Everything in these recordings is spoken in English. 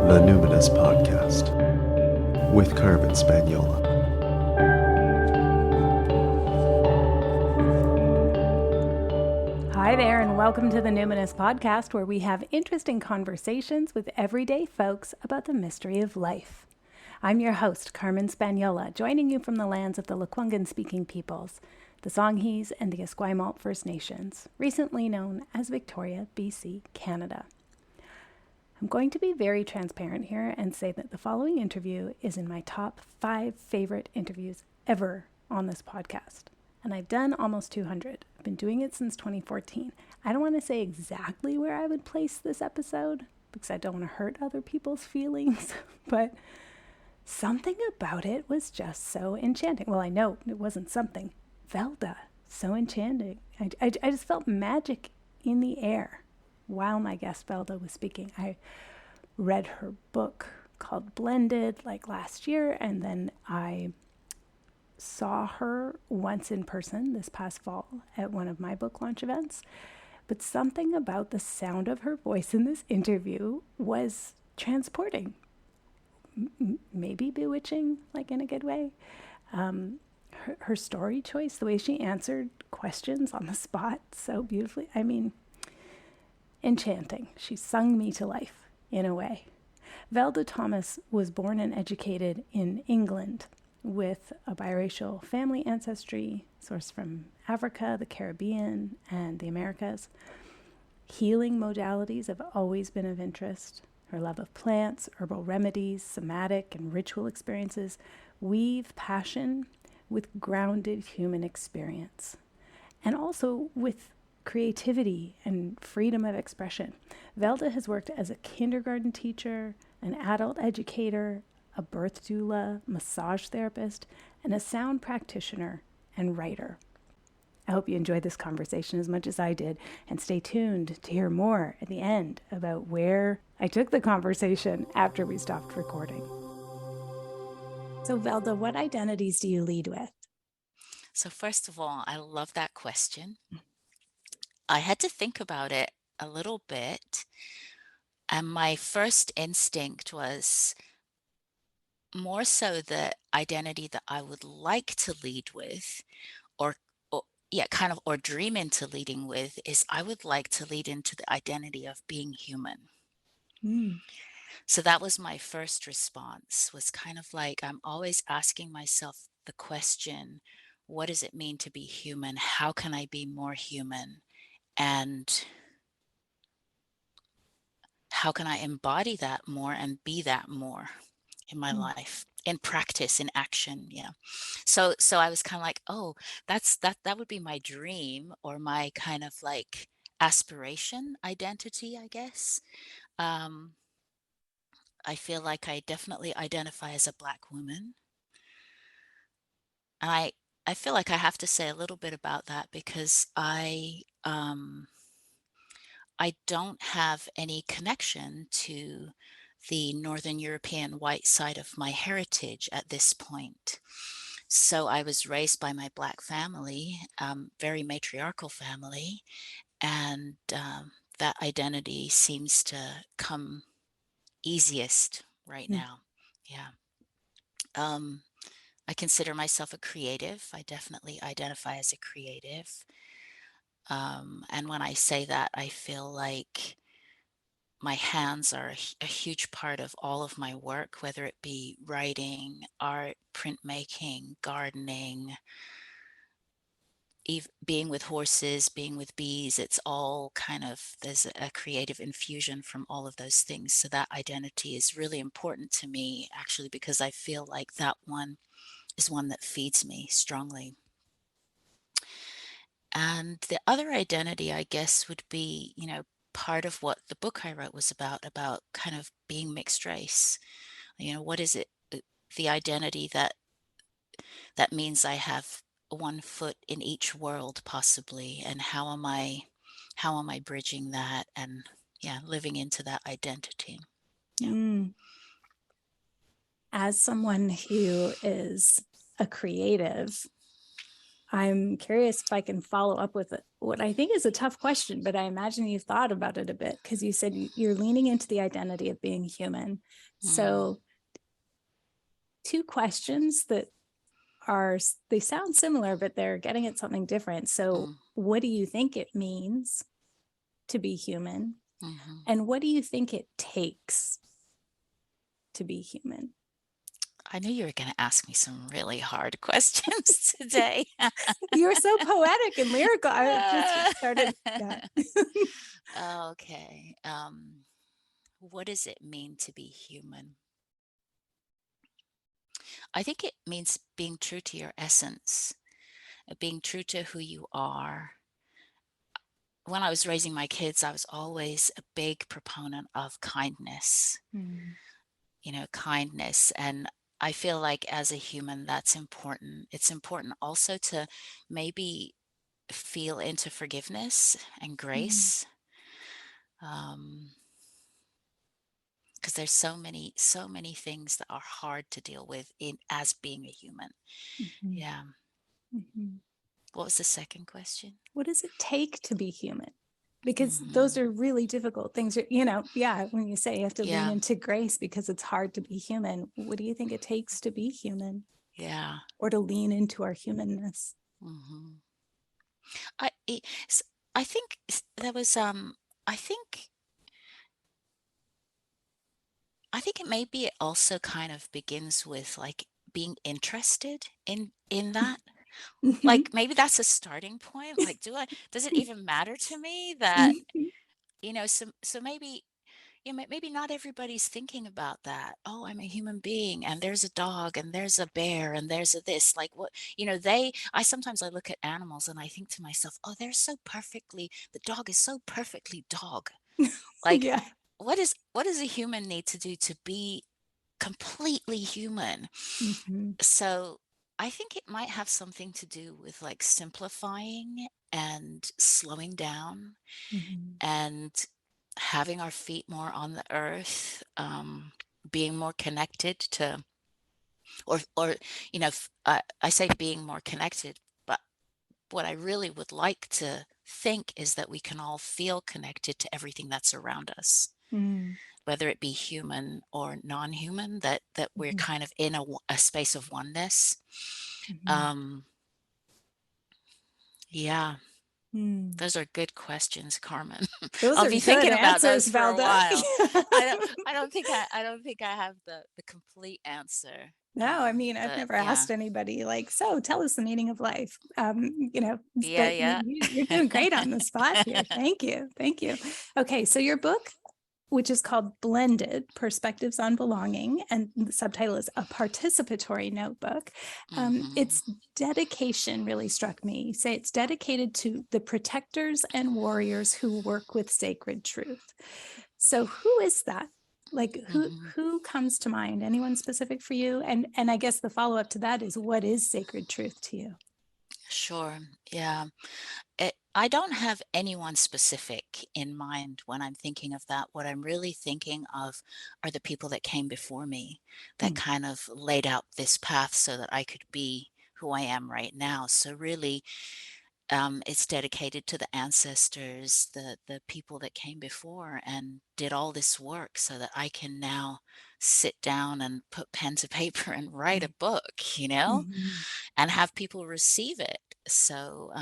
The Numinous Podcast with Carmen Spaniola. Hi there, and welcome to the Numinous Podcast, where we have interesting conversations with everyday folks about the mystery of life. I'm your host, Carmen Spaniola, joining you from the lands of the Lekwungen-speaking peoples, the Songhees and the Esquimalt First Nations, recently known as Victoria, BC, Canada. I'm going to be very transparent here and say that the following interview is in my top 5 favorite interviews ever on this podcast. And I've done almost 200. I've been doing it since 2014. I don't want to say exactly where I would place this episode because I don't want to hurt other people's feelings, but something about it was just so enchanting. Well, I know it wasn't something. Velda, so enchanting. I just felt magic in the air while my guest Velda was speaking. I read her book called Blended like last year, and then I saw her once in person this past fall at one of my book launch events. But something about the sound of her voice in this interview was transporting, maybe bewitching, like in a good way. Her story choice, the way she answered questions on the spot so beautifully, I mean, enchanting. She sung me to life in a way. Velda Thomas was born and educated in England with a biracial family ancestry sourced from Africa, the Caribbean, and the Americas. Healing modalities have always been of interest. Her love of plants, herbal remedies, somatic and ritual experiences weave passion with grounded human experience, and also with creativity and freedom of expression. Velda has worked as a kindergarten teacher, an adult educator, a birth doula, massage therapist, and a sound practitioner and writer. I hope you enjoyed this conversation as much as I did, and stay tuned to hear more at the end about where I took the conversation after we stopped recording. So Velda, what identities do you lead with? So first of all, I love that question. I had to think about it a little bit, and my first instinct was more so the identity that I would like to lead with, or or dream into leading with, is I would like to lead into the identity of being human. So that was my first response, was kind of like, I'm always asking myself the question, what does it mean to be human? How can I be more human? And how can I embody that more and be that more in my life, in practice, in action? Yeah. So I was kind of like, oh, that would be my dream, or my kind of like aspiration identity, I guess. I feel like I definitely identify as a Black woman. And I feel like I have to say a little bit about that because I don't have any connection to the Northern European white side of my heritage at this point. So I was raised by my Black family, very matriarchal family, and that identity seems to come easiest right now. Yeah. I consider myself a creative. I definitely identify as a creative. And when I say that, I feel like my hands are a huge part of all of my work, whether it be writing, art, printmaking, gardening, being with horses, being with bees. It's all kind of, there's a creative infusion from all of those things. So that identity is really important to me, actually, because I feel like that one is one that feeds me strongly. And the other identity, I guess, would be, part of what the book I wrote was about kind of being mixed race. What is it, the identity that means I have one foot in each world possibly, and how am I bridging that and living into that identity. As someone who is a creative, I'm curious if I can follow up with what I think is a tough question, but I imagine you've thought about it a bit because you said you're leaning into the identity of being human. So, two questions that they sound similar, but they're getting at something different. So, what do you think it means to be human? And what do you think it takes to be human? I knew you were going to ask me some really hard questions today. You're so poetic and lyrical. I just started. Yeah. Okay. What does it mean to be human? I think it means being true to your essence, being true to who you are. When I was raising my kids, I was always a big proponent of kindness, kindness. And I feel like as a human, that's important. It's important also to maybe feel into forgiveness and grace. Because there's so many things that are hard to deal with as being a human. Yeah. What was the second question? What does it take to be human? Because those are really difficult things, when you say you have to lean into grace because it's hard to be human, what do you think it takes to be human? Yeah. Or to lean into our humanness? I think there was I think it also kind of begins with like being interested in that. Like maybe that's a starting point. Like does it even matter to me that so maybe maybe not everybody's thinking about that. Oh, I'm a human being and there's a dog and there's a bear and there's a this, like what, I sometimes I look at animals and I think to myself, oh, the dog is so perfectly dog. Like Yeah. what does a human need to do to be completely human? So I think it might have something to do with like simplifying and slowing down and having our feet more on the earth, being more connected to, or I say being more connected, but what I really would like to think is that we can all feel connected to everything that's around us, whether it be human or non-human, that we're kind of in a space of oneness. Yeah. Those are good questions, Carmen. Those I'll are be good thinking about answers, those for a Velda. while. I don't think I have the complete answer. No, I mean, I've But never yeah. asked anybody like, so tell us the meaning of life. Yeah, But yeah. you're doing great on the spot here. Thank you. Thank you. Okay. So your book, which is called Blended Perspectives on Belonging, and the subtitle is A Participatory Notebook. Its dedication really struck me. You say it's dedicated to the protectors and warriors who work with sacred truth. So who is that? Like who comes to mind? Anyone specific for you? And I guess the follow-up to that is, what is sacred truth to you? Sure. Yeah. I don't have anyone specific in mind when I'm thinking of that. What I'm really thinking of are the people that came before me that kind of laid out this path so that I could be who I am right now. So really, it's dedicated to the ancestors, the people that came before and did all this work so that I can now sit down and put pen to paper and write a book, and have people receive it. So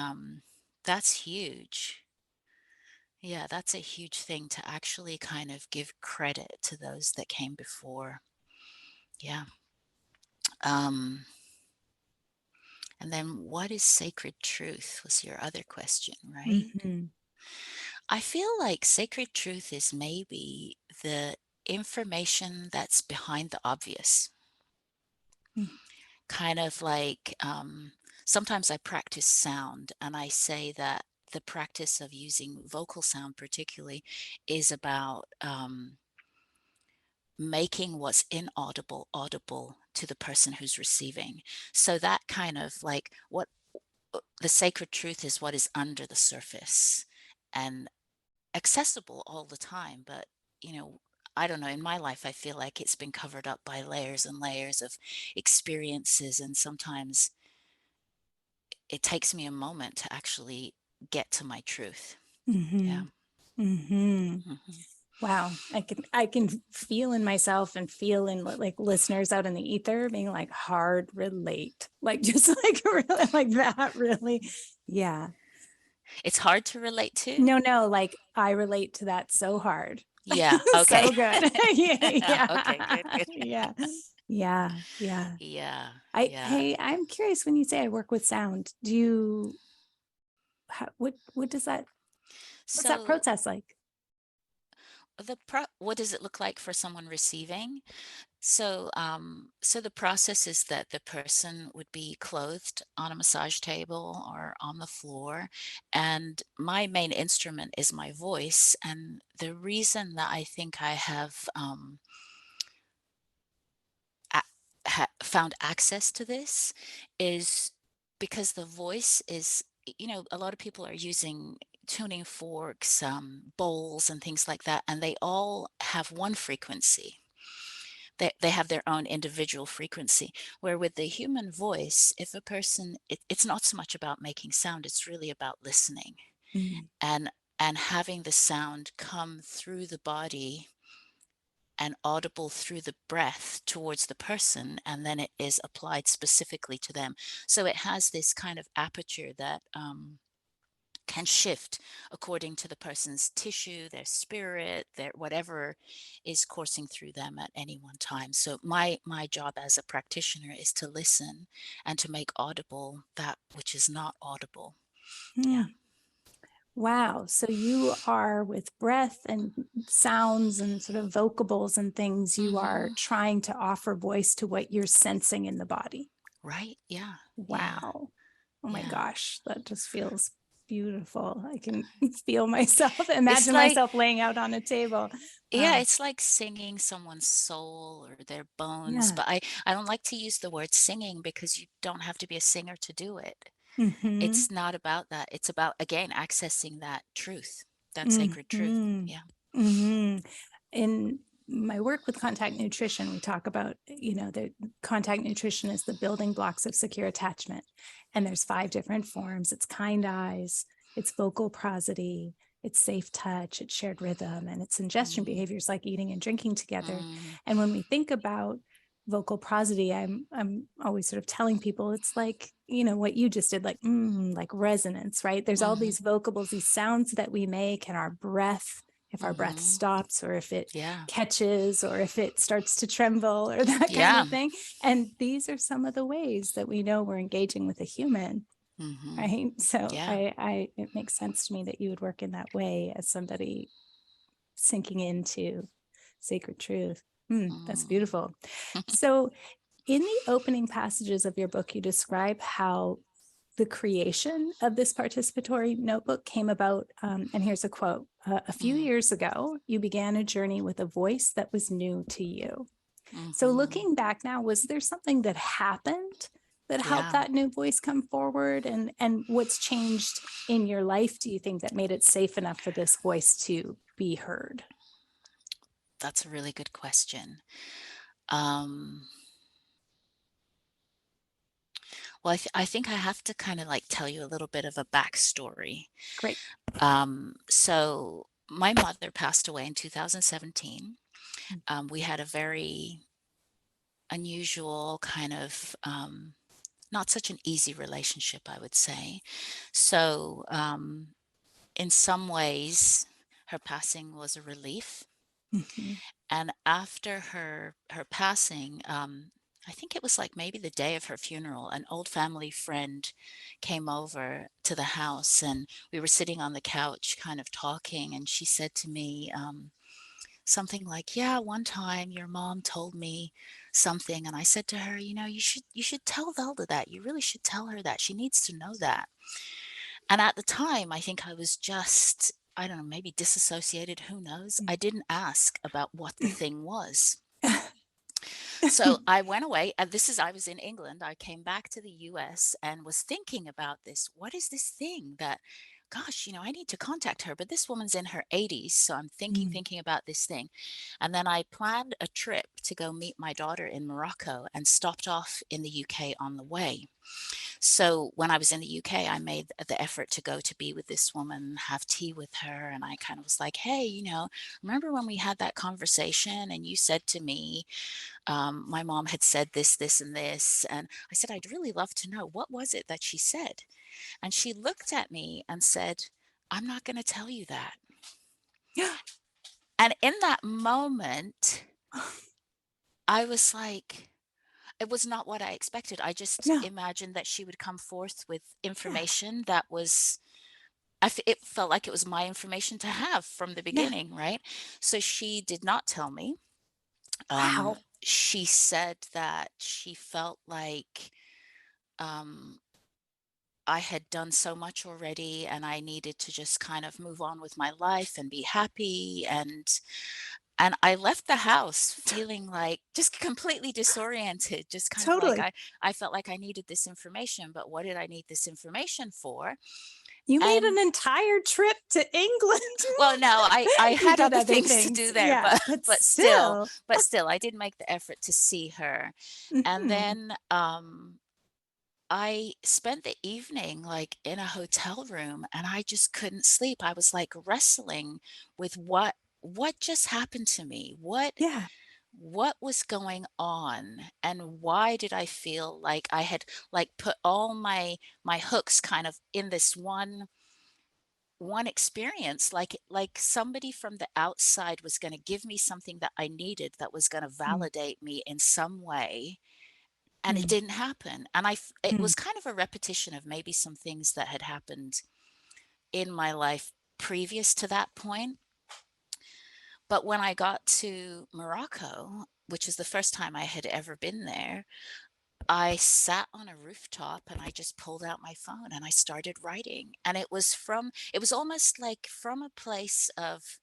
that's huge. Yeah, that's a huge thing to actually kind of give credit to those that came before. Yeah. And then what is sacred truth was your other question, right? I feel like sacred truth is maybe the information that's behind the obvious. Kind of like sometimes I practice sound, and I say that the practice of using vocal sound, particularly, is about making what's inaudible audible to the person who's receiving. So that kind of like what the sacred truth is, what is under the surface and accessible all the time. But, I don't know, in my life, I feel like it's been covered up by layers and layers of experiences. And sometimes it takes me a moment to actually get to my truth. Mm-hmm. Yeah. Mm-hmm. Hmm. Wow. I can feel in myself and feel in like listeners out in the ether being like hard relate. Like just like really like that really. Yeah. It's hard to relate to. No, like I relate to that so hard. Yeah. Okay. So good. Yeah. Okay. Good. Good. Yeah. Yeah. Yeah. Yeah. I Yeah. hey, I'm curious when you say I work with sound, do you what does that what's that So process like? what does it look like for someone receiving? So the process is that the person would be clothed on a massage table or on the floor, and my main instrument is my voice. And the reason that I think I have found access to this is because the voice is, a lot of people are using tuning forks, bowls, and things like that, and they all have one frequency. They have their own individual frequency. Where with the human voice, if a person, it's not so much about making sound, it's really about listening Mm, and and having the sound come through the body and audible through the breath towards the person, and then it is applied specifically to them. So it has this kind of aperture that can shift according to the person's tissue, their spirit, their whatever is coursing through them at any one time. So my job as a practitioner is to listen and to make audible that which is not audible. Yeah. mm. Wow. So you are with breath and sounds and sort of vocables and things, you are Hmm. trying to offer voice to what you're sensing in the body. Right. Yeah. Yeah. Wow. Oh my Yeah. gosh, that just feels beautiful. I can feel myself, It's imagine like, myself laying out on a table. yeah, Wow. it's like singing someone's soul or their bones, Yeah. but I don't like to use the word singing because you don't have to be a singer to do it. Mm-hmm. It's not about that. It's about, again, accessing that truth, that sacred truth. Mm-hmm. Yeah. Mm-hmm. In my work with contact nutrition, we talk about, the contact nutrition is the building blocks of secure attachment. And there's 5 different forms. It's kind eyes, it's vocal prosody, it's safe touch, it's shared rhythm, and it's ingestion Mm, behaviors like eating and drinking together. mm, And when we think about vocal prosody, I'm always sort of telling people it's like, what you just did, like resonance, right? There's all mhm, these vocables, these sounds that we make, and our breath, if our breath mhm. stops or if it Yeah. catches or if it starts to tremble or that kind Yeah. of thing. And these are some of the ways that we know we're engaging with a human, Mhm. right? So Yeah. I it makes sense to me that you would work in that way as somebody sinking into sacred truth. That's Mm. beautiful. So in the opening passages of your book, you describe how the creation of this participatory notebook came about. And here's a quote. A few Mm. years ago, you began a journey with a voice that was new to you. So Mhm. looking back now, was there something that happened that helped Yeah. that new voice come forward? And what's changed in your life, do you think, that made it safe enough for this voice to be heard? That's a really good question. Um, well, I think I have to kind of like tell you a little bit of a backstory. Great. So my mother passed away in 2017. We had a very unusual kind of, not such an easy relationship, I would say. So, in some ways, her passing was a relief. Mhm. And after her passing, I think it was like maybe the day of her funeral, an old family friend came over to the house, and we were sitting on the couch kind of talking, and she said to me, something like, "Yeah, one time your mom told me something," and I said to her, "You should tell Velda that. You really should tell her that. She needs to know that." And at the time, I think I was just, I don't know, maybe disassociated, who knows? I didn't ask about what the thing was. So I went away, and I was in England. I came back to the US and was thinking about this. What is this thing that gosh, I need to contact her, but this woman's in her 80s. So I'm Mm. thinking about this thing. And then I planned a trip to go meet my daughter in Morocco and stopped off in the UK on the way. So when I was in the UK, I made the effort to go to be with this woman, have tea with her. And I kind of was like, hey, remember when we had that conversation and you said to me, my mom had said this, this, and this. And I said, I'd really love to know, what was it that she said? And she looked at me and said, I'm not going to tell you that. Yeah. And in that moment, I was like, it was not what I expected. I just No. imagined that she would come forth with Yeah. information that was, it felt like it was my information to have from the Yeah. beginning, right? So she did not tell me. Wow. She said that she felt like um, I had done so much already and I needed to just kind of move on with my life and be happy. And I left the house feeling like just completely disoriented, just kind of like Totally. I felt like I needed this information, but what did I need this information for? You made And an entire trip to England. well, no, I You had did other other things to things. do there, Yeah. but But but still, still. but still, I did make the effort to see her. And Mhm. then I spent the evening like in a hotel room and I just couldn't sleep. I was like wrestling with what just happened to me? Yeah. What was going on and why did I feel like I had like put all my hooks kind of in this one experience, like somebody from the outside was going to give me something that I needed that was going to Mm. validate me in some way, and it Mm. didn't happen. And it Mm. was kind of a repetition of maybe some things that had happened in my life previous to that point. But when I got to Morocco, which is the first time I had ever been there, I sat on a rooftop and I just pulled out my phone and I started writing. And it was almost like from a place of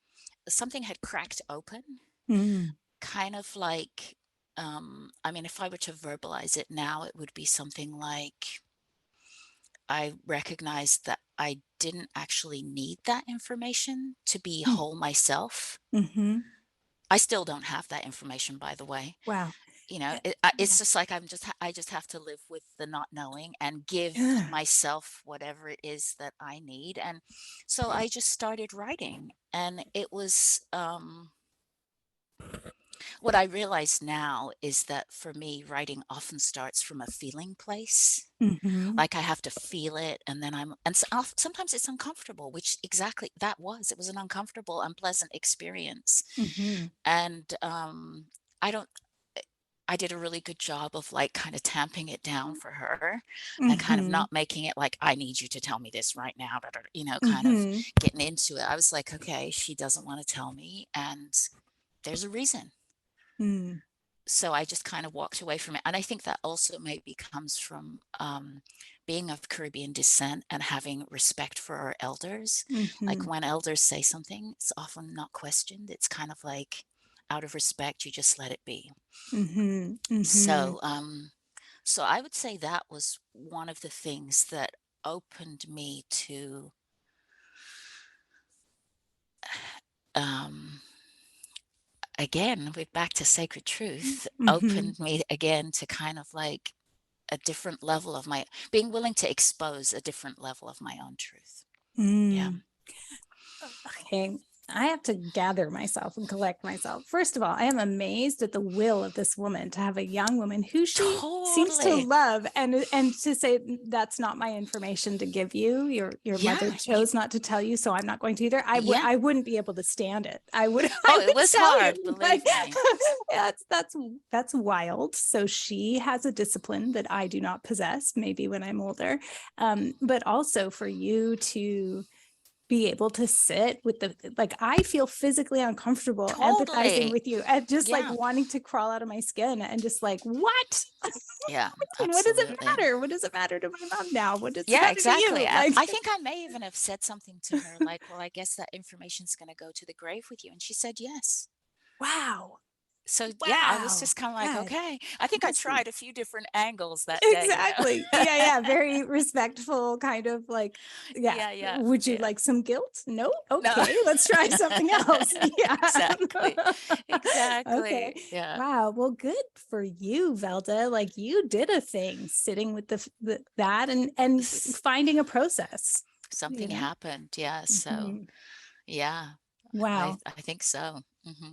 something had cracked open, Mm. kind of like, I mean, if I were to verbalize it now, it would be something like I recognized that I didn't actually need that information to be Mm. whole myself. Mhm. I still don't have that information, by the way. Wow. It's Yeah. just like I just have to live with the not knowing and give Yeah. myself whatever it is that I need. And so I just started writing, and it was what I realize now is that for me, writing often starts from a feeling place. Mhm. Like I have to feel it, and then sometimes it's uncomfortable, which exactly that was. It was an uncomfortable, unpleasant experience, Mhm. and I don't. I did a really good job of like kind of tamping it down for her and kind of Mhm. not making it like, I need you to tell me this right now, da, da, da, kind of Mhm. getting into it. I was like, okay, she doesn't want to tell me, and there's a reason. Mm. So I just kind of walked away from it. And I think that also maybe comes from being of Caribbean descent and having respect for our elders. Like Mhm. when elders say something, it's often not questioned. It's kind of like out of respect, you just let it be. Mhm. Mhm. So, so I would say that was one of the things that opened me to um, again, we're back to sacred truth, Mhm. opened me again to kind of like a different level of my being willing to expose a different level of my own truth. Yeah. Mm. Okay, I have to gather myself and collect myself. First of all, I am amazed at the will of this woman to have a young woman who she seems to Totally. love and to say that's not my information to give you. Your mother Yeah. chose not to tell you, so I'm not going to either. Yeah. I wouldn't be able to stand it. I would I Oh, it would was tell you hard, like believe me. that's wild. So she has a discipline that I do not possess, maybe when I'm older. But also for you to be able to sit with the like I feel physically uncomfortable empathizing Totally. with you and just like Yeah. wanting to crawl out of my skin and just like what Yeah, and what does it absolutely. matter, what does it matter to my mom now, what does it Yeah, matter to exactly. you, And like I think I may even have said something to her like, well, I guess that information's going to go to the grave with you. And she said, yes. wow. So yeah, I was Wow. just kind of like, Yeah, okay. I think I that's tried a few different angles that day, exactly. Yeah, yeah. Very respectful, kind of like, yeah. Yeah, yeah, Would you yeah. like some guilt? No. No. Okay, let's try something else. Yeah. Exactly. Okay. Exactly. Yeah. Wow. Well, good for you, Velda. Like you did a thing, sitting with that and S- finding a process. You Something know. happened. Yeah. So Mhm. yeah, Wow. I think so.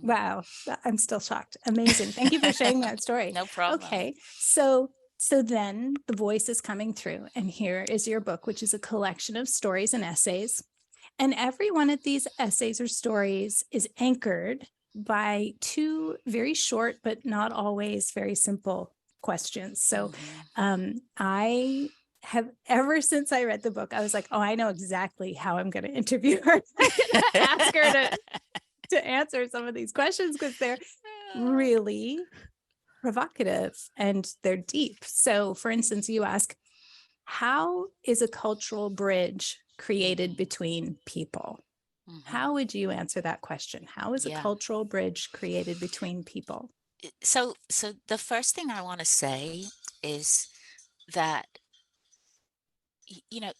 Wow, I'm still shocked. Amazing. Thank you for sharing that story. No problem. Okay. So then the voice is coming through, and here is your book, which is a collection of stories and essays. And every one of these essays or stories is anchored by two very short, but not always very simple questions. So hmm I have, ever since I read the book, I was like, oh, I know exactly how I'm going to interview her. I'm going to ask her to answer some of these questions because they're really provocative and they're deep. So, for instance, you ask, how is a cultural bridge created between people? How would you answer that question? How is a Yeah. cultural bridge created between people? So the first thing I want to say is that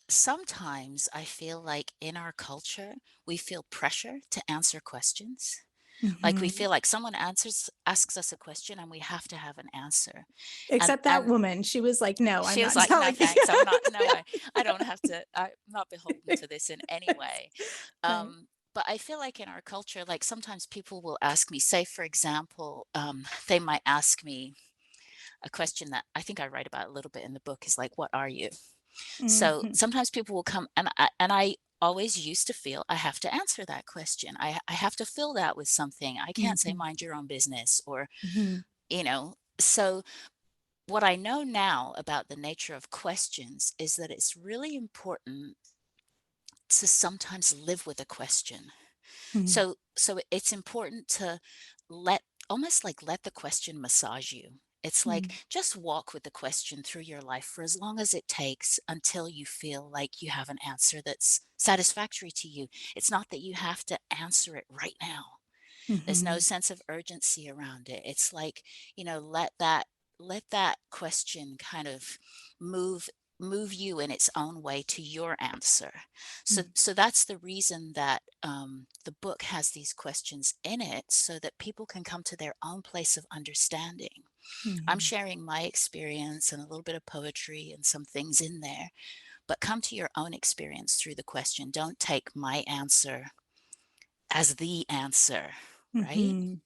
sometimes I feel like in our culture we feel pressure to answer questions. Like we Mhm. feel like someone asks us a question and we have to have an answer. And Except that and woman, she was like, no, I'm she was not like, "No, telling you. thanks. I'm not. No, I don't have to. I'm not beholden to this in any way." Right. But I feel like in our culture, like sometimes people will ask me, say, for example, they might ask me a question that I think I write about a little bit in the book is like, "What are you?" So Mhm. sometimes people will come, and I always used to feel I have to answer that question. I have to fill that with something. I can't say Mhm. mind your own business or, Mhm. so what I know now about the nature of questions is that it's really important to sometimes live with a question. Mhm. So it's important to let almost like let the question massage you. It's like Mhm. just walk with the question through your life for as long as it takes until you feel like you have an answer that's satisfactory to you. It's not that you have to answer it right now. There's no Mhm. sense of urgency around it. It's like, let that question kind of move move you in its own way to your answer. So that's the reason that the book has these questions in it, so that people can come to their own place of understanding. I'm Mhm. sharing my experience and a little bit of poetry and some things in there, but come to your own experience through the question. Don't take my answer as the answer, right? Mhm.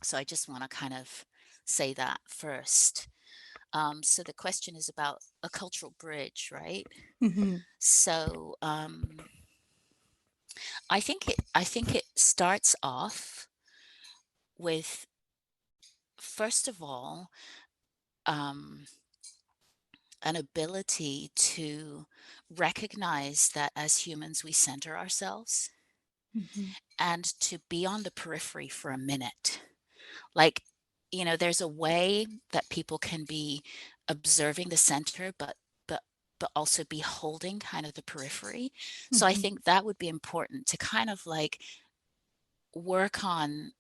So I just want to kind of say that first. So the question is about a cultural bridge, right? Mhm. So I think it starts off with, first of all, um, an ability to recognize that as humans we center ourselves Mhm. and to be on the periphery for a minute. Like, there's a way that people can be observing the center, but but also be holding kind of the periphery. So I Mhm. think that would be important to kind of like work on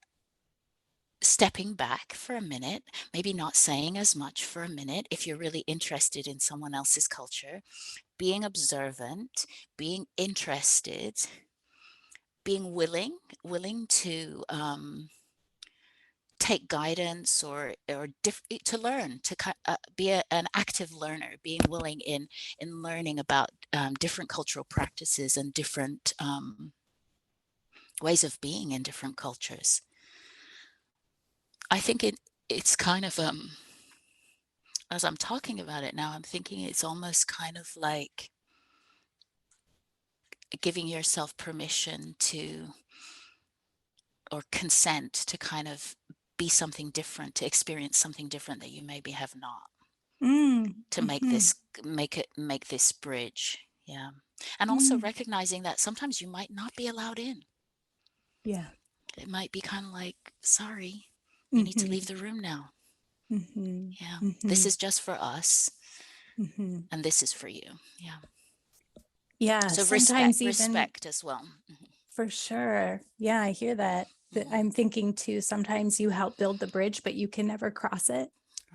stepping back for a minute, maybe not saying as much for a minute if you're really interested in someone else's culture, being observant, being interested, being willing to take guidance or to learn be an active learner, being willing in learning about different cultural practices and different ways of being in different cultures. I think it's kind of as I'm talking about it now, I'm thinking it's almost kind of like giving yourself permission to, or consent to, kind of be something different, to experience something different that you maybe have not, Mm. to Mhm. make this bridge. Yeah. And also Mm. recognizing that sometimes you might not be allowed in. Yeah. It might be kind of like, sorry, you need to leave Mhm. the room now. Mhm. Yeah. This Mhm. is just for us Mhm. and this is for you. Yeah. Yeah, So respect sometimes even respect as well. For sure. Yeah, I hear that. I'm thinking too, sometimes you help build the bridge, but you can never cross it.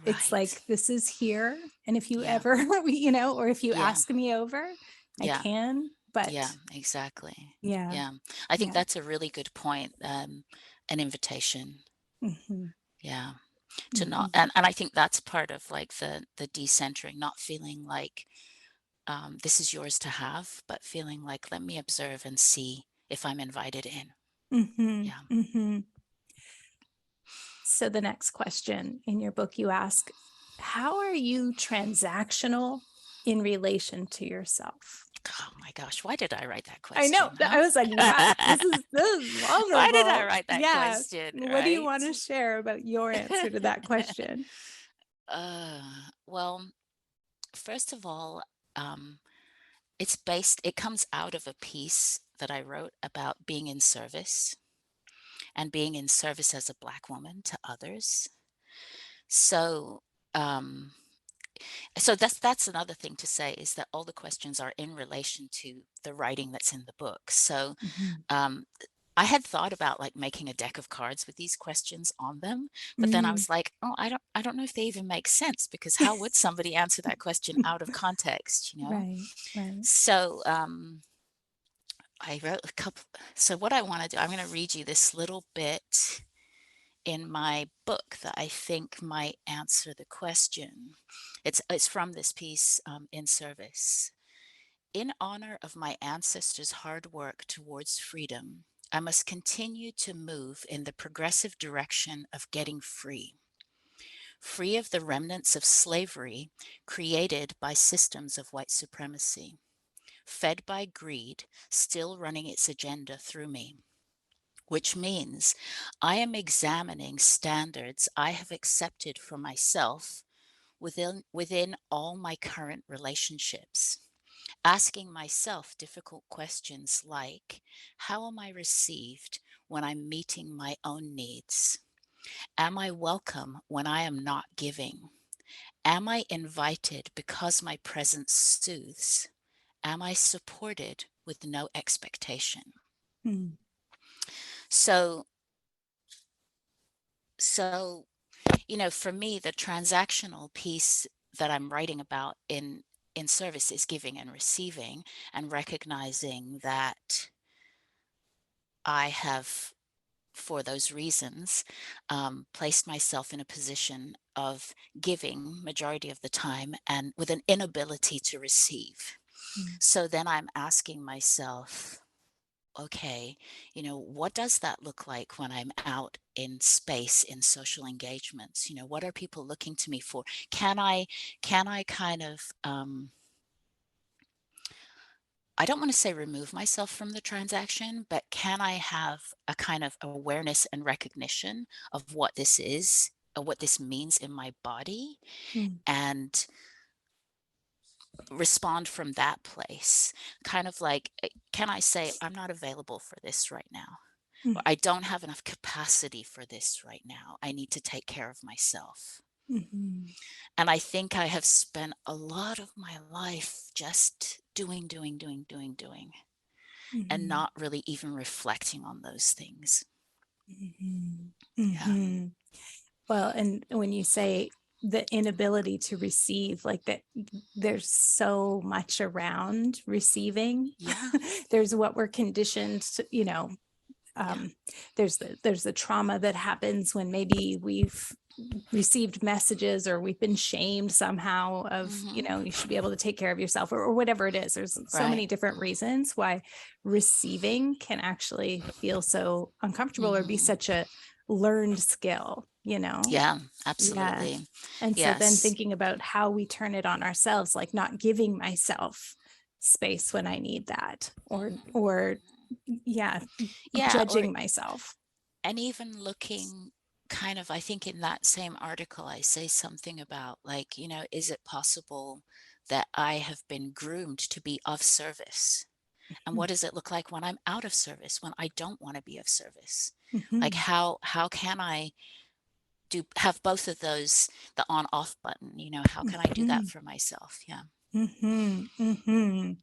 It's Right. like, this is here. And if you Yeah. ever, or if you Yeah. ask me over, I Yeah. can, Yeah, but exactly. yeah, Yeah. I think yeah. that's a really good point. An invitation. Hmm. Yeah. To not, Hmm. and I think that's part of like the decentering, not feeling like this is yours to have, but feeling like, let me observe and see if I'm invited in. Hmm. Yeah. Hmm. So the next question in your book, you ask, how are you transactional in relation to yourself? Oh my gosh, why did I write that I know. question, I huh? was like, wow, this is Why did I vulnerable. write that Yeah. question, What do you right? want to share about your answer to that question? Well, first of all, um, it comes out of a piece that I wrote about being in service and being in service as a Black woman to others. So, um, so that's another thing to say, is that all the questions are in relation to the writing that's in the book. So, Mhm. um, I had thought about like making a deck of cards with these questions on them, but then I Mm. was like, oh, I don't know if they even make sense, because how would somebody answer that question out of context, you know? Right, right. So, I wrote a couple. So what I want to do, I'm going to read you this little bit in my book that I think might answer the question. It's from this piece, in service. In honor of my ancestors' hard work towards freedom, I must continue to move in the progressive direction of getting free. Free of the remnants of slavery created by systems of white supremacy, fed by greed, still running its agenda through me. Which means I am examining standards I have accepted for myself within all my current relationships, asking myself difficult questions like, how am I received when I'm meeting my own needs? Am I welcome when I am not giving? Am I invited because my presence soothes? Am I supported with no expectation? Mm. So, so for me, the transactional piece that I'm writing about in service is giving and receiving, and recognizing that I have, for those reasons, placed myself in a position of giving majority of the time and with an inability to receive. Mm. So then I'm asking myself, okay, what does that look like when I'm out in space in social engagements? What are people looking to me for? Can I kind of, I don't want to say remove myself from the transaction, but can I have a kind of awareness and recognition of what this is, or what this means in my body, Mm. and respond from that place? Kind of like, can I say, I'm not available for this right now? Or Mm. I don't have enough capacity for this right now. I need to take care of myself. Mhm. And I think I have spent a lot of my life just doing, and Mhm. not really even reflecting on those things. Mhm. Yeah. Mhm. Well, and when you say the inability to receive, like that, there's so much around receiving. Yeah. There's what we're conditioned to, Yeah. um, there's the trauma that happens when maybe we've received messages or we've been shamed somehow of, Hmm. you should be able to take care of yourself, or whatever it is. There's so Right. many different reasons why receiving can actually feel so uncomfortable or be Hmm. such a learned skill. Yeah, Yeah. absolutely. And so then Yes. thinking about how we turn it on ourselves, like not giving myself space when I need that, or yeah, Yeah. Or, judging myself. and even looking kind of, I think in that same article, I say something about like, is it possible that I have been groomed to be of service? And what does it look like when I'm out of service, when I don't want to be of service? Like, Mhm. how can I have both of those, the on off button? How can I do that Mhm. for myself? Yeah. Mhm. Mhm.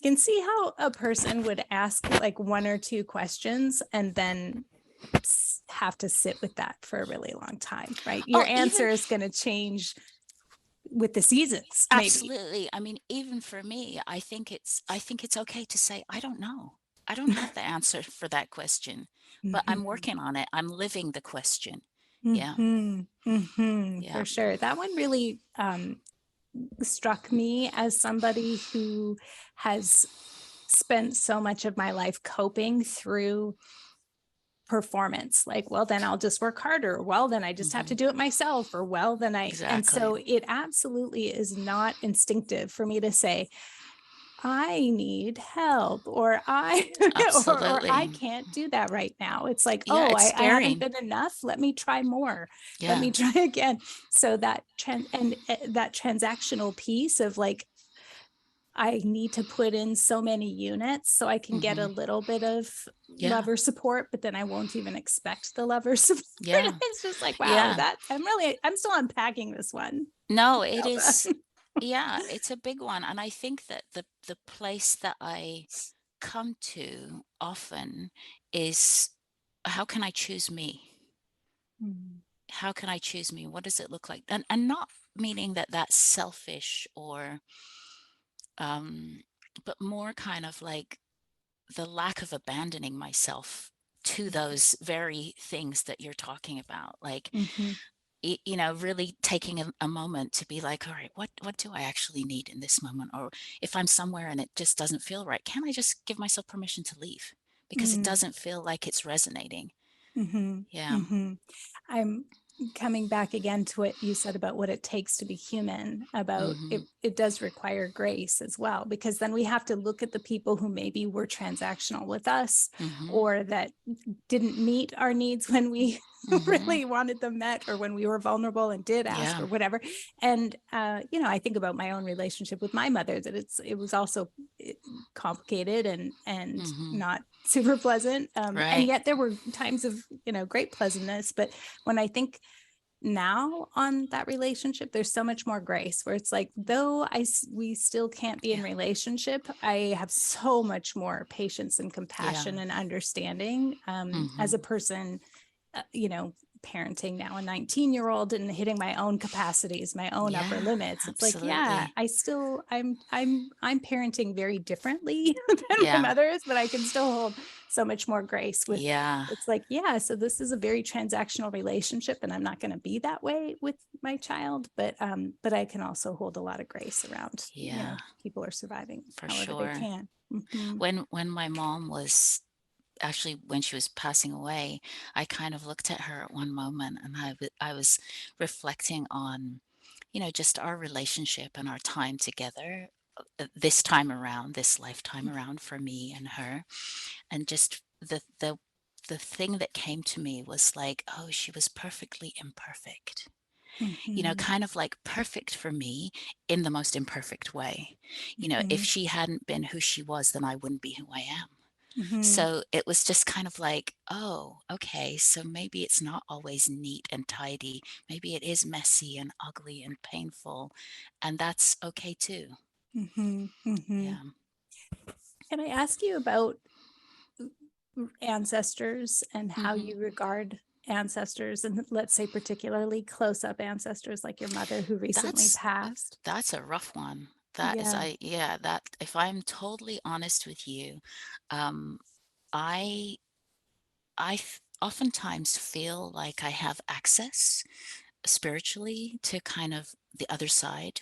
can see how a person would ask like one or two questions and then have to sit with that for a really long time, right? Your Oh, answer even is going to change with the seasons, maybe. absolutely. I mean, even for me, I think it's okay to say, I don't know. I don't have the answer for that question, but I'm working on it. I'm living the question. Yeah. Yeah. For sure. That one really struck me as somebody who has spent so much of my life coping through performance, like, well, then I'll just work harder, well, then I just have to do it myself, or well, then I and Exactly. so it absolutely is not instinctive for me to say I need help, or I or I Absolutely. can't do that right now. It's like, Yeah, oh, it's I haven't scary. been enough, let me try more, let Yeah. me try again. So that that transactional piece of like, I need to put in so many units so I can get a little bit of Yeah. lover support, but then I won't even expect the lover support. Yeah. It's just like, wow, Yeah. that I'm still unpacking this one. No, it Velda. is. Yeah, it's a big one. And I think that the place that I come to often is, how can I choose me? How can I choose me? What does it look like? And not meaning that that's selfish or um but more kind of like the lack of abandoning myself to those very things that you're talking about. Like, Mm-hmm. you know, really taking a moment to be like, all right, what do I actually need in this moment? Or if I'm somewhere and it just doesn't feel right, can I just give myself permission to leave? Because it doesn't feel like it's resonating. Mm-hmm. Yeah. Mm-hmm. I'm coming back again to what you said about what it takes to be human, about Mm-hmm. it does require grace as well, because then we have to look at the people who maybe were transactional with us, Mm-hmm. or that didn't meet our needs when we Mm-hmm. really wanted them met, or when we were vulnerable and did ask, Yeah. or whatever. And I think about my own relationship with my mother, that it was also complicated and Mm-hmm. not super pleasant, and Right. yet there were times of great pleasantness. But when I think now on that relationship, there's so much more grace, where it's like, though we still can't be in Yeah. relationship, I have so much more patience and Yeah. compassion and understanding, Mm-hmm. as a person, parenting now a 19-year-old and hitting my own capacities, my own upper Yeah, limits. It's like, yeah, absolutely. I'm parenting very differently than my Yeah. mother is, but I can still hold so much more grace with. Yeah. It's like, yeah, so this is a very transactional relationship, and I'm not going to be that way with my child, but I can also hold a lot of grace around, Yeah, people are surviving for however they sure. can. Mm-hmm. When my mom was actually, when she was passing away, I kind of looked at her at one moment and I was reflecting on, you know, just our relationship and our time together, this time around, this lifetime around for me and her. And just the thing that came to me was like, oh, she was perfectly imperfect. You know, Mm-hmm. kind of like perfect for me in the most imperfect way. You know, if Mm-hmm. she hadn't been who she was, then I wouldn't be who I am. Mm-hmm. So it was just kind of like, oh, okay, so maybe it's not always neat and tidy. Maybe it is messy and ugly and painful, and that's okay too. Mm-hmm. Mm-hmm. Yeah. Can I ask you about ancestors and how Hmm. you regard ancestors, and let's say particularly close-up ancestors like your mother who recently That's passed? that's a rough one. That is, Yeah. yeah, that if I'm totally honest with you, um, I oftentimes feel like I have access spiritually to kind of the other side,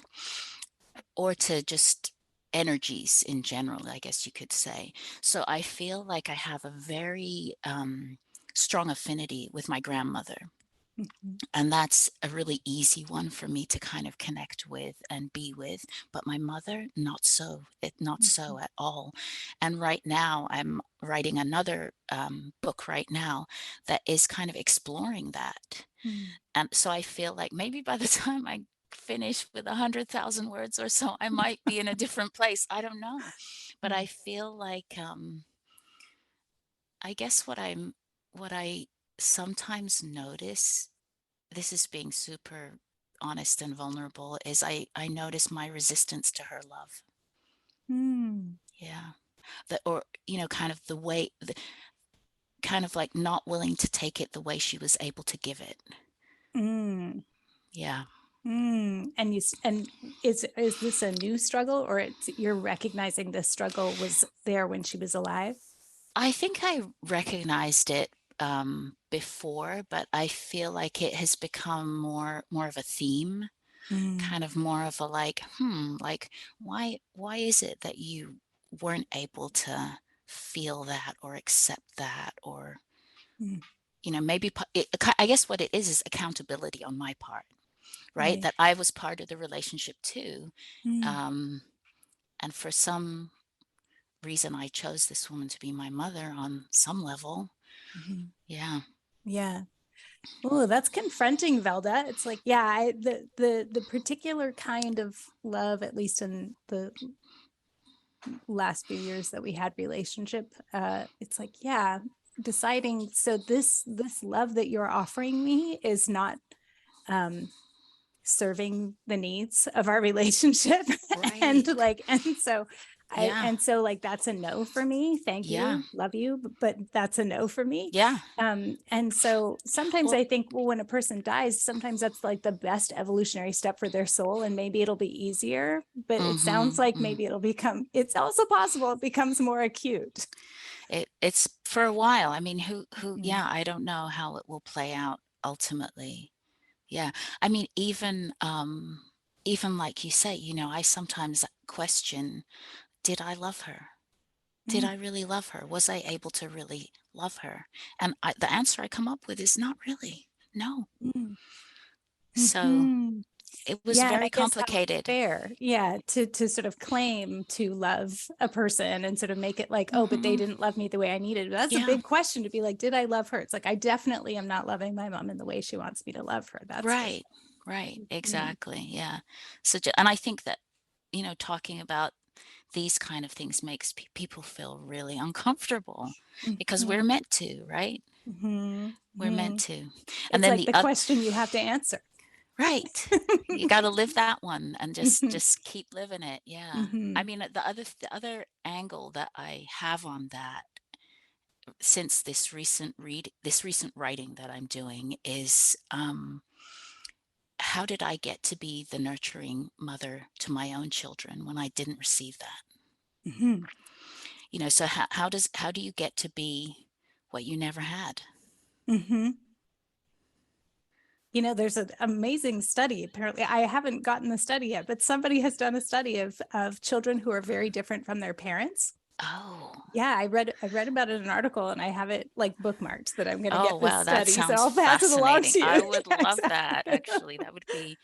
or to just energies in general, I guess you could say. So I feel like I have a very strong affinity with my grandmother. Mm-hmm. And that's a really easy one for me to kind of connect with and be with. But my mother, not so. Not so at all. And right now, I'm writing another book right now that is kind of exploring that. Mm-hmm. And so I feel like maybe by the time I finish with 100,000 words or so, I might be in a different place. I don't know. But I feel like, I guess what I sometimes notice, this is being super honest and vulnerable, is I notice my resistance to her love. Mm-hmm. Yeah. Or, kind of the way, kind of like not willing to take it the way she was able to give it. Mm. Yeah. And is this a new struggle, or you're recognizing this struggle was there when she was alive? I think I recognized it before, but I feel like it has become more of a theme, Mm, kind of more of a like, like why is it that you weren't able to feel that or accept that, or mm, maybe I guess what it is accountability on my part, right? right. That I was part of the relationship too, Mm, um, and for some reason I chose this woman to be my mother on some level. mhm. Yeah. Yeah. Oh, that's confronting, Velda. It's like, yeah, the particular kind of love, at least in the last few years that we had relationship, it's like, yeah, deciding, so this love that you're offering me is not um serving the needs of our relationship. Right. Yeah. And so like that's a no for me. Thank Yeah. you, love you, but that's a no for me. Yeah. And so sometimes Well, I think, well, when a person dies, sometimes that's like the best evolutionary step for their soul, and maybe it'll be easier, but it sounds like mm. maybe it's also possible it becomes more acute. It's for a while. I mean, Mm. yeah, I don't know how it will play out ultimately. Yeah. I mean, even like you say, I sometimes question, did I love her? Did Mm. I really love her? Was I able to really love her? And the answer I come up with is not really. No. Mm. So Mm-hmm. it was Yeah, and very I guess how complicated. fair, yeah, to sort of claim to love a person and sort of make it like, oh, but they hmm didn't love me the way I needed. But that's a Yeah. big question, to be like, did I love her? It's like, I definitely am not loving my mom in the way she wants me to love her. That's for Right. sure. Right. Mhm. Exactly. Yeah. So, and I think that, talking about these kind of things makes people feel really uncomfortable because we're Mhm. meant to, right? Mhm. We're meant Mhm. to. And It's then like the the other, question you have to answer. right. You got to live that one and just Mhm. just keep living it. Yeah. I Mhm. mean, the other angle that I have on that, since this recent writing that I'm doing, is how did I get to be the nurturing mother to my own children when I didn't receive that? Mhm. So how do you get to be what you never had? Mhm. There's an amazing study. Apparently, I haven't gotten the study yet, but somebody has done a study of children who are very different from their parents. Oh. Yeah, I read about it in an article, and I have it like bookmarked that I'm going to Oh, get this wow, that study. So sounds I'll pass it along fascinating. to I you. would Yeah, love that, exactly. actually. That would be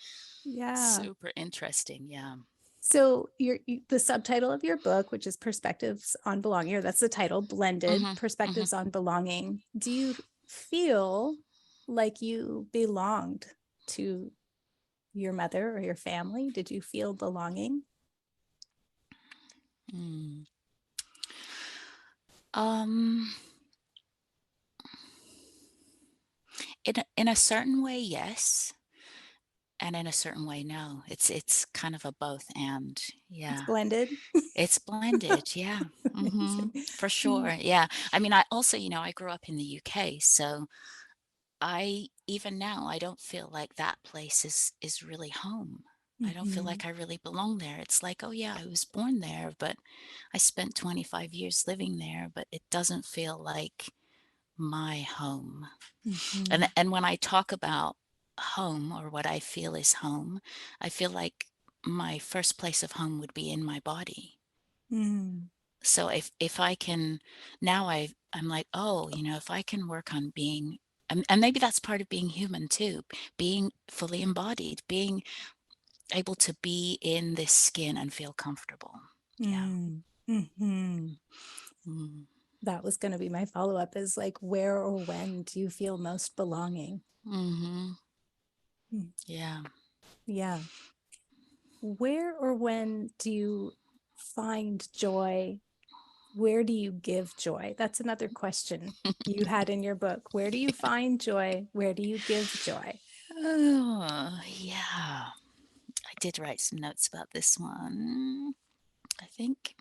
Yeah. super interesting. Yeah. So the subtitle of your book, which is Perspectives on Belonging, or that's the title, Blended Mhm. Mhm. Perspectives on Belonging. Do you feel like you belonged to your mother or your family? Did you feel belonging? Mm. Um, in a certain way, yes, and in a certain way, no. It's kind of a both and. It's Yeah. blended. It's blended. Yeah. Amazing. For sure. Yeah. I mean, I also, I grew up in the UK, so even now, I don't feel like that place is really home. I don't feel Mhm. like I really belong there. It's like, oh yeah, I was born there, but I spent 25 years living there, but it doesn't feel like my home. Mhm. And when I talk about home, or what I feel is home, I feel like my first place of home would be in my body. Mhm. So if I can, now I'm like, oh, if I can work on being, and maybe that's part of being human too, being fully embodied, being able to be in this skin and feel comfortable. Yeah. Mhm. Mhm. Mm. That was going to be my follow-up, is like, where or when do you feel most belonging? Mm-hmm. Mm. Yeah. Yeah. Where or when do you find joy? Where do you give joy? That's another question you had in your book. Where do you find joy? Where do you give joy? Oh, yeah. I did write some notes about this one, I think.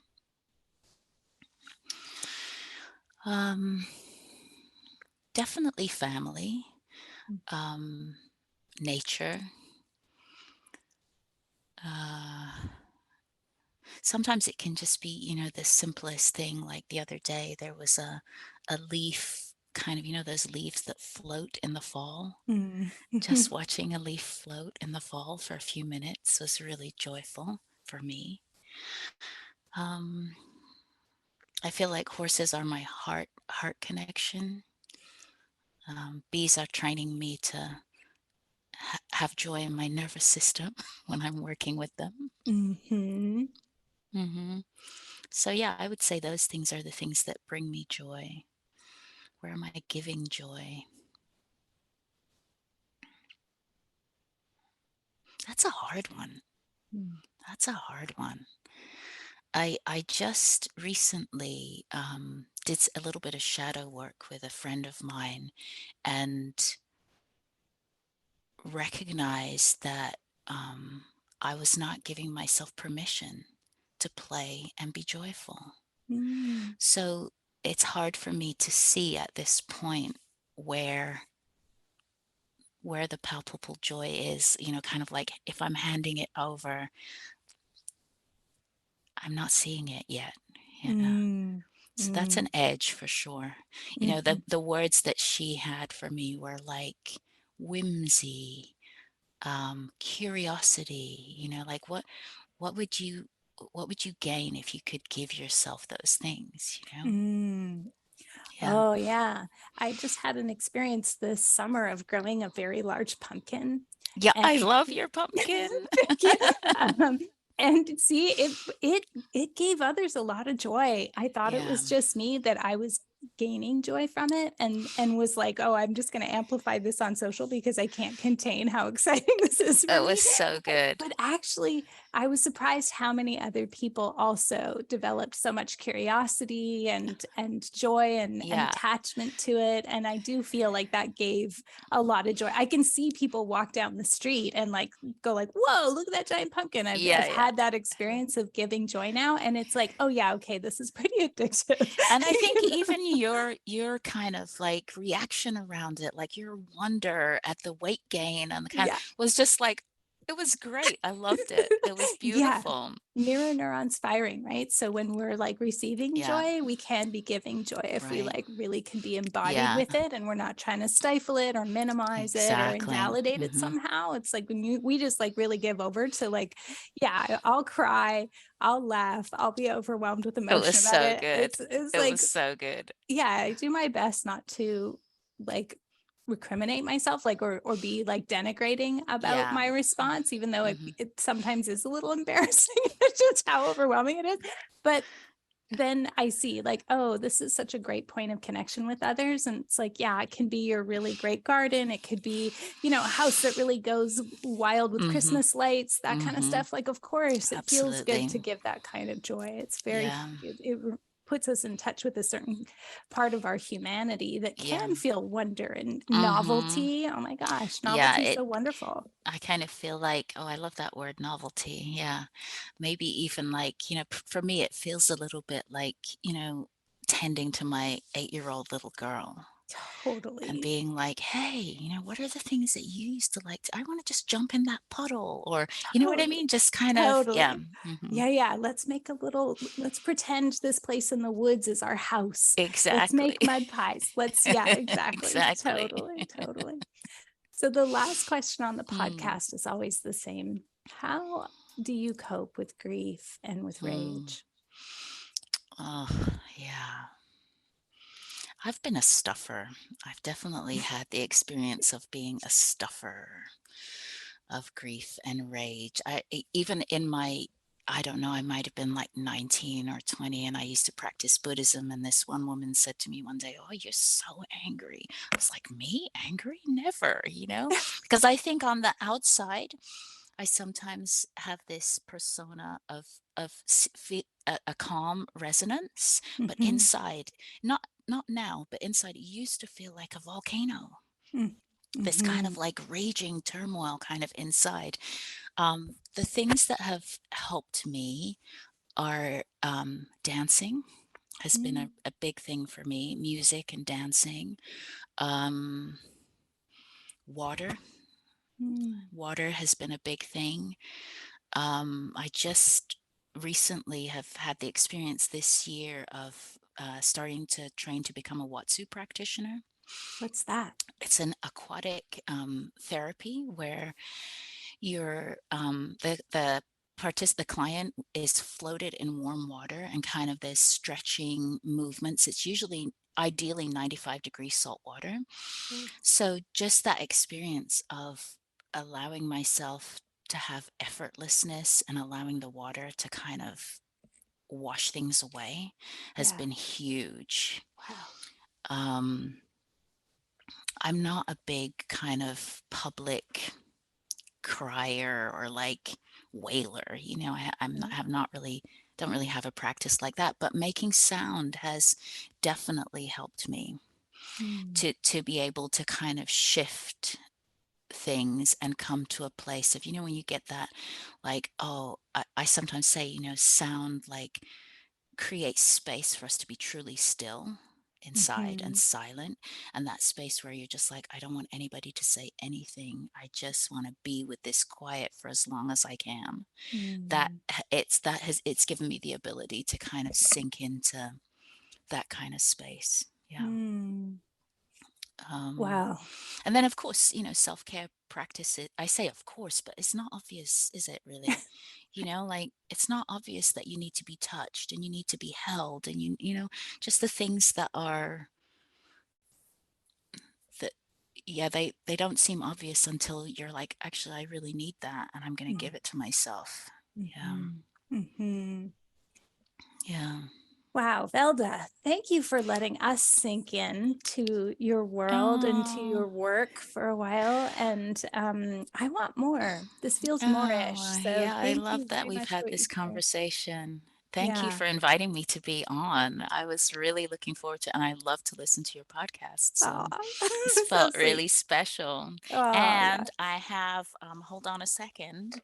Um, Definitely family, um, nature. Uh, Sometimes it can just be, the simplest thing. Like the other day, there was a leaf, kind of, those leaves that float in the fall. Mm. Just watching a leaf float in the fall for a few minutes was really joyful for me. Um, I feel like horses are my heart connection. Bees are training me to have joy in my nervous system when I'm working with them. Hmm. hmm So yeah, I would say those things are the things that bring me joy. Where am I giving joy? That's a hard one. That's a hard one. I just recently did a little bit of shadow work with a friend of mine and recognized that I was not giving myself permission to play and be joyful. Mm. So it's hard for me to see at this point where the palpable joy is, kind of like if I'm handing it over, I'm not seeing it yet. Yeah. Mm. So that's Mm. an edge for sure. Mhm. The words that she had for me were like whimsy, curiosity, like what would you gain if you could give yourself those things, Mm. Yeah. Oh, yeah. I just had an experience this summer of growing a very large pumpkin. Yeah, And I love your pumpkin. thank you. Um, and see, it gave others a lot of joy. I thought it Yeah. was just me that I was gaining joy from it, and was like, oh, I'm just going to amplify this on social because I can't contain how exciting this is for It me. was so good. But actually, I was surprised how many other people also developed so much curiosity and joy and Yeah. attachment to it. And I do feel like that gave a lot of joy. I can see people walk down the street and like go like, whoa, look at that giant pumpkin. I've Yeah, yeah. had that experience of giving joy now. And it's like, oh yeah, okay, this is pretty addictive. And I think You know? even your kind of like reaction around it, like your wonder at the weight gain and the kind of Yeah. was just like it was great. I loved it. It was Yeah. beautiful. Mirror neurons firing, right? So when we're like receiving Yeah. joy, we can be giving joy if we Right. like really can be embodied Yeah. with it and we're not trying to stifle it or minimize it or Exactly. invalidate it hmm somehow. It's like when we just like really give over to like, yeah, I'll cry, I'll laugh, I'll be overwhelmed with It was emotion about so it. good. It's It was like, so good. yeah, I do my best not to like recriminate myself like or be like denigrating about Yeah. my response, even though hmm it sometimes is a little embarrassing. It's just how overwhelming it is. But then I see like, oh, this is such a great point of connection with others. And it's like, yeah, it can be your really great garden. It could be, a house that really goes wild with hmm Christmas lights, that kind of hmm stuff. Like, of course, it feels good Absolutely. to give that kind of joy. It's very, Yeah. it puts us in touch with a certain part of our humanity that Yeah. can feel wonder and hmm novelty. Oh my gosh, Yeah. novelty is so wonderful. I kind of feel like, oh, I love that word novelty. Yeah. Maybe even like, for me, it feels a little bit like, tending to my 8-year-old little girl and Totally. being like, hey, what are the things that you used to like? I want to just jump in that puddle. Or, you know what I Totally. mean? Just kind of, yeah. Totally. Yeah, yeah. Let's pretend this place in the woods is our house. Let's Exactly. make mud pies. Yeah, exactly. Exactly. Totally, totally. So the last question on the Hmm. podcast is always the same. How do you cope with grief and with Hmm. rage? Oh, yeah. I've been a stuffer. I've definitely had the experience of being a stuffer of grief and rage. Even in my, I don't know, I might have been like 19 or 20, and I used to practice Buddhism. And this one woman said to me one day, oh, you're so angry. I was like, me? Angry? Never, Because I think on the outside, I sometimes have this persona of a calm resonance, but Mhm. inside, not now, but inside, it used to feel like a volcano. Mm. This kind of Mhm. like raging turmoil kind of inside. The things that have helped me are dancing. has been a big thing for me. Music and dancing. Um, water. Mm. Water has been a big thing. I just recently have had the experience this year of starting to train to become a Watsu practitioner. What's that? It's an aquatic therapy where you're the client is floated in warm water, and kind of there's stretching movements. It's usually ideally 95-degree salt water. Oh, So just that experience of allowing myself to have effortlessness and allowing the water to kind of wash things away has yeah. been huge. Wow. Um, I'm not a big kind of public crier or like wailer, I'm not, Yeah. have not really don't really have a practice like that, but making sound has definitely helped me Mm. to be able to kind of shift things and come to a place of, when you get that, like, oh, I sometimes say, sound like creates space for us to be truly still inside and Mm-hmm. silent, and that space where you're just like, I don't want anybody to say anything, I just want to be with this quiet for as long as I can. That Mm. it's given me the ability to kind of sink into that kind of space. Yeah. Mm. um Wow. and then of course, self-care practices, I say of course, but it's not obvious, is it really? Like, it's not obvious that you need to be touched and you need to be held, and just the things that are that yeah, they don't seem obvious until you're like, actually, I really need that, and I'm going to give it to myself. Yeah. Mm-hmm. Mm-hmm. Yeah. Wow, Velda, thank you for letting us sink in to your world and to your Oh, work for a while. And I want more. This feels more-ish. So yeah, I thank love you that very we've much for had what you this shared. conversation. Thank you Yeah. for inviting me to be on. I was really looking forward to, and I love to listen to your podcast. Oh, So this so felt sweet. really special. Oh, yeah. And I have, hold on a second.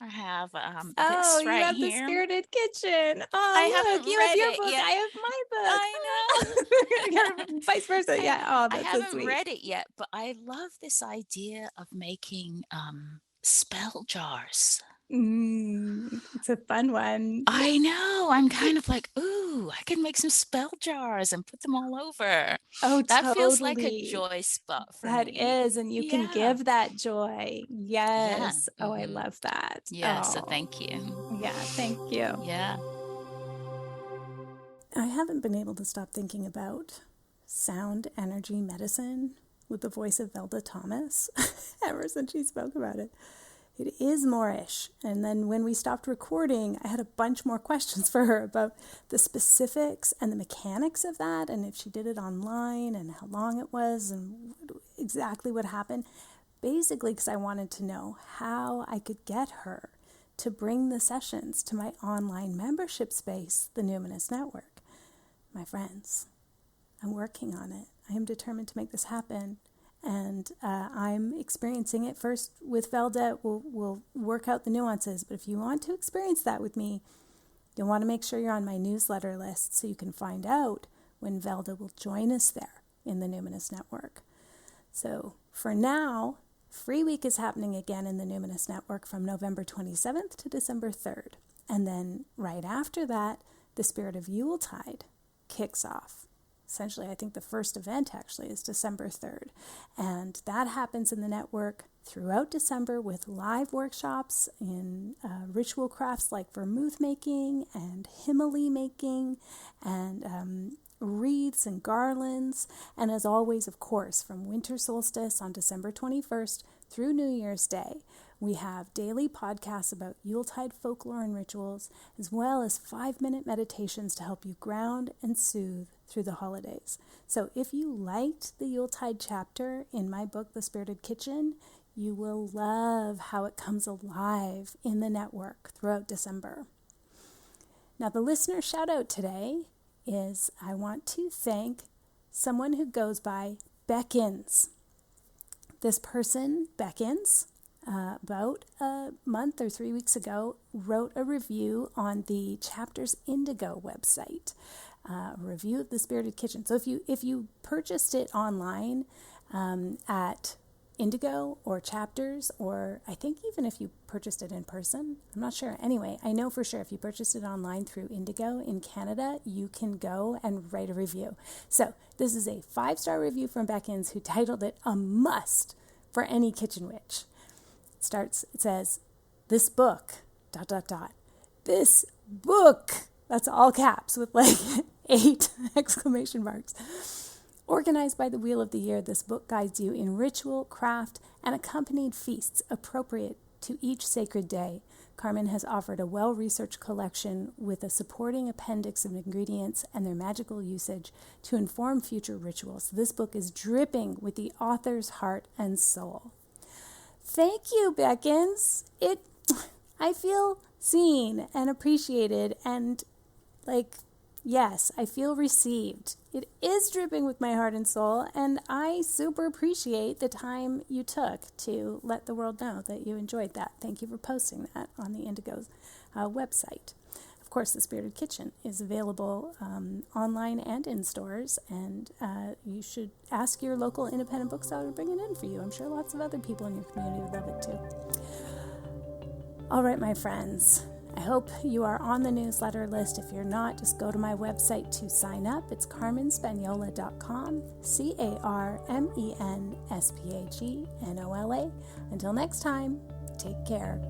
I have Oh, this you right have the here. Spirited Kitchen. I Oh, look, haven't you have read your it book. yet. I have my book. I know. You're vice versa. I Yeah. Oh, I that's so haven't sweet. read it yet, but I love this idea of making spell jars. It's a fun one. I know. I'm kind of like, ooh, I can make some spell jars and put them all over. Oh, That feels like a totally. joy spot for That me. is, and you can Yeah. give that joy. Yeah. Yes. Oh, I love that. Yeah. So Oh, thank you. yeah. Thank you. Yeah. I haven't been able to stop thinking about sound energy medicine with the voice of Velda Thomas ever since she spoke about it. It is Moorish. And then when we stopped recording, I had a bunch more questions for her about the specifics and the mechanics of that, and if she did it online and how long it was and exactly what happened. Basically, because I wanted to know how I could get her to bring the sessions to my online membership space, the Numinous Network. My friends, I'm working on it. I am determined to make this happen. And I'm experiencing it first with Velda. We'll work out the nuances. But if you want to experience that with me, you'll want to make sure you're on my newsletter list so you can find out when Velda will join us there in the Numinous Network. So for now, Free Week is happening again in the Numinous Network from November 27th to December 3rd. And then right after that, the Spirit of Yuletide kicks off. Essentially, I think the first event actually is December 3rd. And that happens in the network throughout December with live workshops in ritual crafts like vermouth making and himali making and wreaths and garlands. And as always, of course, from winter solstice on December 21st through New Year's Day, we have daily podcasts about Yuletide folklore and rituals, as well as 5-minute meditations to help you ground and soothe through the holidays. So if you liked the Yuletide chapter in my book, The Spirited Kitchen, you will love how it comes alive in the network throughout December. Now, the listener shout out today is I want to thank someone who goes by Beckins. This person, Beckins, about a month or 3 weeks ago, wrote a review on the Chapters Indigo website. a review of The Spirited Kitchen. So if you purchased it online at Indigo or Chapters, or I think even if you purchased it in person, I'm not sure. Anyway, I know for sure if you purchased it online through Indigo in Canada, you can go and write a review. So this is a 5-star review from Beckins, who titled it a must for any kitchen witch. It says, this book, ... This book, that's all caps with like 8 exclamation marks. Organized by the Wheel of the Year, this book guides you in ritual, craft, and accompanied feasts appropriate to each sacred day. Carmen has offered a well-researched collection with a supporting appendix of ingredients and their magical usage to inform future rituals. This book is dripping with the author's heart and soul. Thank you, Beckins. I feel seen and appreciated, and yes, I feel received. It is dripping with my heart and soul, and I super appreciate the time you took to let the world know that you enjoyed that. Thank you for posting that on the Indigo's website. Of course, The Spirited Kitchen is available online and in stores, and you should ask your local independent bookseller to bring it in for you. I'm sure lots of other people in your community would love it too. All right, my friends. I hope you are on the newsletter list. If you're not, just go to my website to sign up. It's carmenspanyola.com, CarmenSpagnola. Until next time, take care.